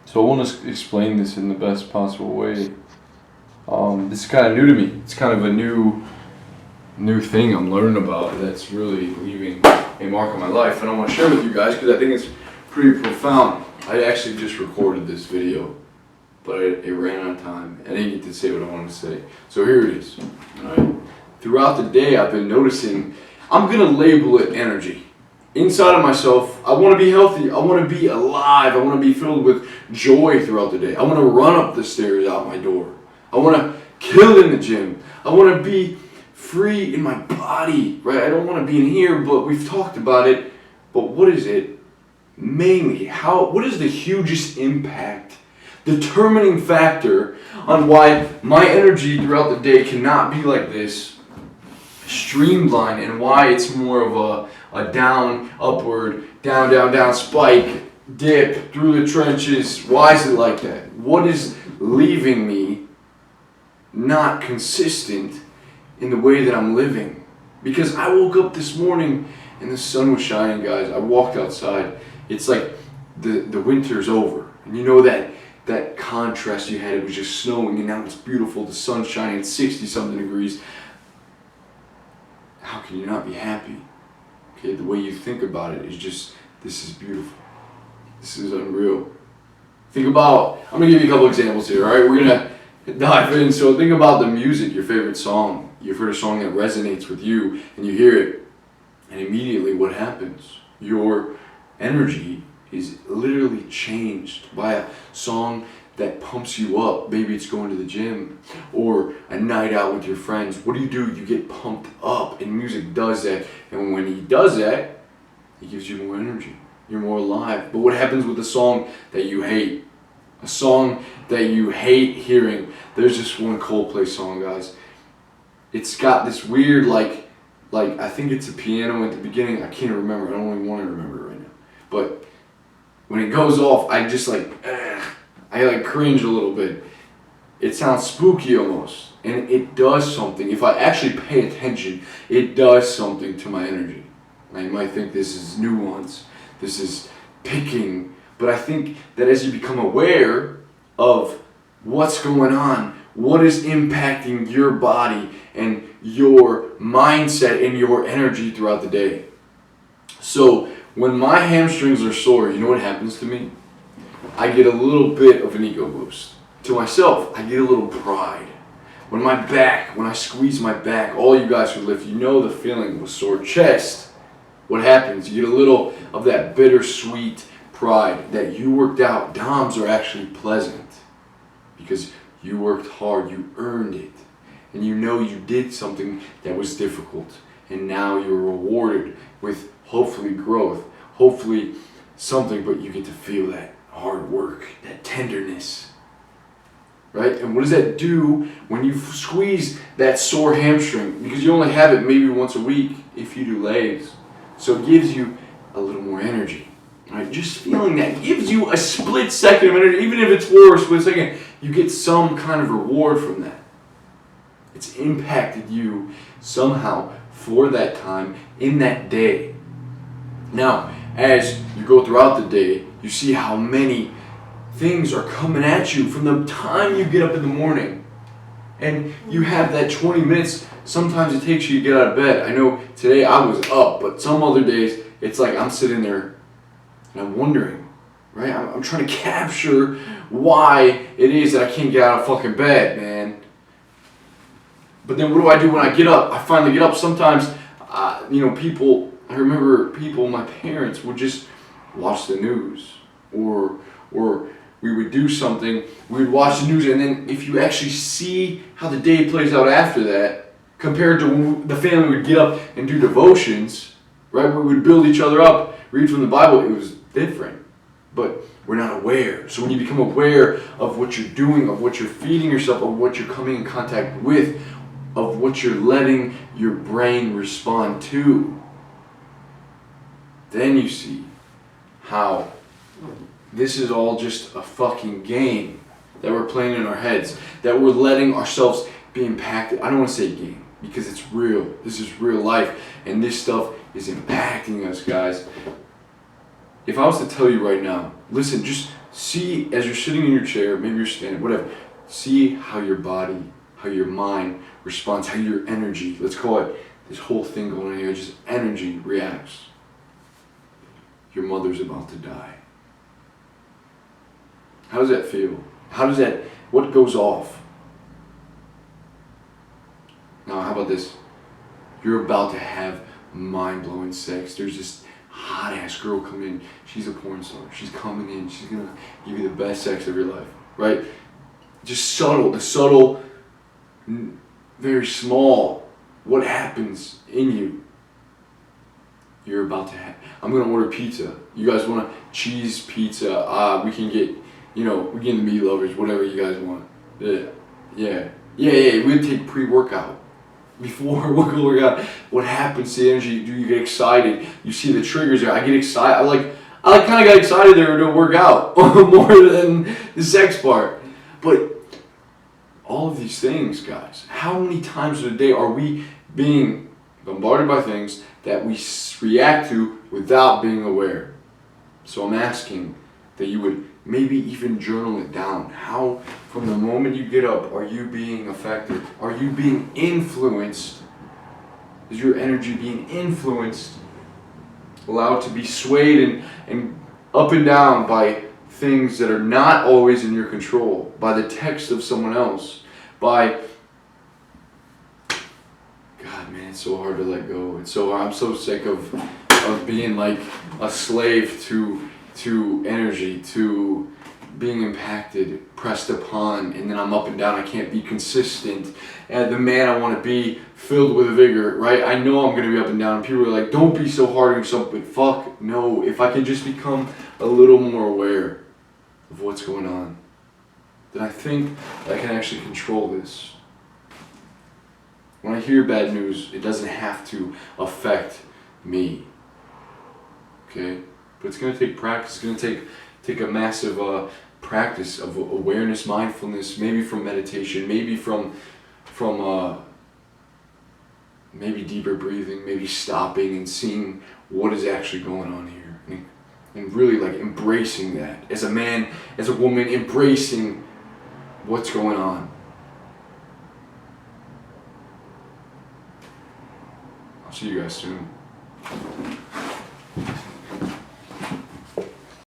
So I want to explain this in the best possible way. This is kind of new to me. It's kind of a new thing I'm learning about that's really leaving a mark on my life, and I want to share with you guys because I think it's pretty profound. I actually just recorded this video, but it ran out of time. I didn't get to say what I wanted to say. So here it is. All right. Throughout the day, I've been noticing, I'm going to label it energy. Inside of myself, I want to be healthy. I want to be alive. I want to be filled with joy throughout the day. I want to run up the stairs out my door. I want to kill in the gym. I want to be free in my body, right? I don't want to be in here, but we've talked about it. But what is it? Mainly, what is the hugest impact, determining factor on why my energy throughout the day cannot be like this, streamlined, and why it's more of a down, upward, down, down, down, spike, dip, through the trenches. Why is it like that? What is leaving me not consistent in the way that I'm living? Because I woke up this morning and the sun was shining, guys. I walked outside. It's like the winter's over. And you know that contrast you had, it was just snowing and now it's beautiful. The sun's shining, it's 60-something degrees. How can you not be happy? Okay, the way you think about it is just, this is beautiful. This is unreal. Think about, I'm going to give you a couple examples here, all right? We're going to dive in. So think about the music, your favorite song. You've heard a song that resonates with you and you hear it, and immediately what happens? Your energy is literally changed by a song that pumps you up. Maybe it's going to the gym or a night out with your friends. What do? You get pumped up, and music does that. And when he does that, he gives you more energy. You're more alive. But what happens with a song that you hate? A song that you hate hearing. There's this one Coldplay song, guys. It's got this weird, like I think it's a piano at the beginning. I can't remember. I don't even want to remember it right now. But when it goes off, I just I cringe a little bit. It sounds spooky almost. And it does something. If I actually pay attention, it does something to my energy. Now you might think this is nuance. This is picking. But I think that as you become aware of what's going on, what is impacting your body and your mindset and your energy throughout the day. So when my hamstrings are sore, you know what happens to me? I get a little bit of an ego boost. To myself, I get a little pride. When I squeeze my back, all you guys who lift, you know the feeling with sore chest. What happens? You get a little of that bittersweet pride that you worked out. DOMs are actually pleasant because you worked hard, you earned it. And you know you did something that was difficult. And now you're rewarded with hopefully growth, hopefully something, but you get to feel that hard work, that tenderness, right? And what does that do when you squeeze that sore hamstring? Because you only have it maybe once a week if you do legs. So it gives you a little more energy, right? Just feeling that gives you a split second of energy. Even if it's for a split second, you get some kind of reward from that. It's impacted you somehow for that time in that day. Now, as you go throughout the day, you see how many things are coming at you from the time you get up in the morning. And you have that 20 minutes, sometimes it takes you to get out of bed. I know today I was up, but some other days, it's like I'm sitting there and I'm wondering, right? I'm trying to capture why it is that I can't get out of fucking bed, man. But then what do I do when I get up? I finally get up. Sometimes, I remember my parents would just watch the news, or we would do something, we would watch the news, and then if you actually see how the day plays out after that, compared to when the family would get up and do devotions, right, we would build each other up, read from the Bible, it was different. But we're not aware. So when you become aware of what you're doing, of what you're feeding yourself, of what you're coming in contact with, of what you're letting your brain respond to, then you see how this is all just a fucking game that we're playing in our heads, that we're letting ourselves be impacted. I don't want to say game because it's real. This is real life, and this stuff is impacting us, guys. If I was to tell you right now, listen, just See, as you're sitting in your chair, maybe you're standing, whatever, see how your body, how your mind responds, how your energy, let's call it this whole thing going on here, just energy reacts. Your mother's about to die. How does that feel? What goes off? Now, how about this? You're about to have mind-blowing sex. There's this hot-ass girl coming in. She's a porn star. She's coming in. She's going to give you the best sex of your life, right? Just subtle, very small. What happens in you? You're about to have. I'm going to order pizza. You guys want a cheese pizza? We can get, we get the meat lovers, whatever you guys want. Yeah. We'd take pre-workout. Before workout, what happens to the energy? Do you get excited? You see the triggers there. I get excited. I kind of got excited there to work out more than the sex part. But all of these things, guys, how many times a day are we being bombarded by things that we react to without being aware? So I'm asking that you would maybe even journal it down. How, from the moment you get up, are you being affected? Are you being influenced? Is your energy being influenced? Allowed to be swayed and up and down by things that are not always in your control, by the text of someone else, by... God, man, it's so hard to let go. I'm so sick of being like a slave to energy, to being impacted, pressed upon, and then I'm up and down. I can't be consistent. And the man I want to be, filled with vigor, right? I know I'm going to be up and down. People are like, don't be so hard on yourself, but fuck, no. If I can just become a little more aware of what's going on, then I think I can actually control this. When I hear bad news, it doesn't have to affect me. Okay? But it's going to take practice. It's going to take a massive practice of awareness, mindfulness, maybe from meditation, maybe from maybe deeper breathing, maybe stopping and seeing what is actually going on here. And really like embracing that. As a man, as a woman, embracing what's going on. I'll see you guys soon.